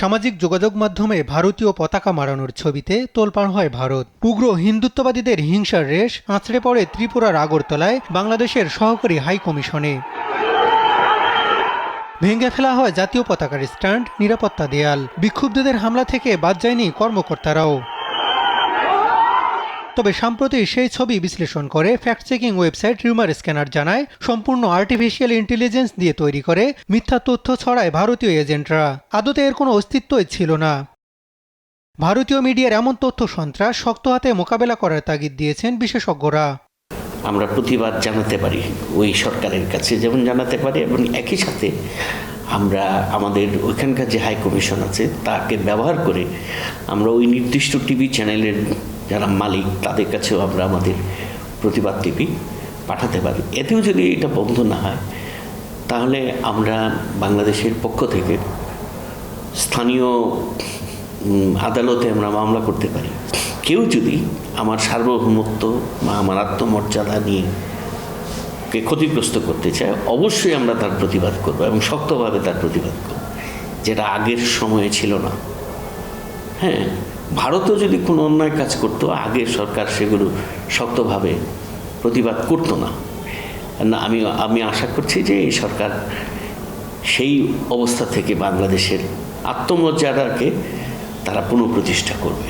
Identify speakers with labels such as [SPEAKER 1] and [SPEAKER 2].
[SPEAKER 1] সামাজিক যোগাযোগ মাধ্যমে ভারতীয় পতাকা মাড়ানোর ছবিতে তোলপাড় হয় ভারত। উগ্র হিন্দুত্ববাদীদের হিংসার রেশ আঁচড়ে পড়ে ত্রিপুরার আগরতলায় বাংলাদেশের সহকারী হাই কমিশনে। ভেঙে ফেলা হয় জাতীয় পতাকার স্ট্যান্ড, নিরাপত্তা দেয়াল। বিক্ষুব্ধদের হামলা থেকে বাদ যায়নি কর্মকর্তারাও। তবে সম্প্রতি সেই ছবি বিশ্লেষণ করে fact checking website rumour scanner জানায়, সম্পূর্ণ আর্টিফিশিয়াল ইন্টেলিজেন্স দিয়ে তৈরি করে মিথ্যা তথ্য ছড়ায় ভারতীয় এজেন্টরা। আদতে এর কোনো অস্তিত্বই ছিল না। ভারতীয় মিডিয়ার এমন তথ্য সন্ত্রাস শক্ত হাতে মোকাবেলা করার তাগিদ দিয়েছেন বিশেষজ্ঞরা।
[SPEAKER 2] আমরা প্রতিবাদ জানাতে পারি ওই সরকারের কাছে, যেমন জানাতে পারি, এবং একই সাথে আমরা আমাদের ওইখানকার যে হাই কমিশন আছে তাকে ব্যবহার করে আমরা ওই নির্দিষ্ট টিভি চ্যানেলের যারা মালিক তাদের কাছেও আমরা আমাদের প্রতিবাদ টিভি পাঠাতে পারি। এতেও যদি এটা বন্ধ না হয় তাহলে আমরা বাংলাদেশের পক্ষ থেকে স্থানীয় আদালতে আমরা মামলা করতে পারি। কেউ যদি আমার সার্বভৌমত্ব বা আমার আত্মমর্যাদা নিয়ে কে ক্ষতিগ্রস্ত করতে চায়, অবশ্যই আমরা তার প্রতিবাদ করব এবং শক্তভাবে তার প্রতিবাদ করব, যেটা আগের সময়ে ছিল না। হ্যাঁ, ভারতও যদি কোনো অন্যায় কাজ করতো, আগের সরকার সেগুলো শক্তভাবে প্রতিবাদ করতো না। আমি আশা করছি যে এই সরকার সেই অবস্থা থেকে বাংলাদেশের আত্মমর্যাদাকে তারা পুনঃপ্রতিষ্ঠা করবে।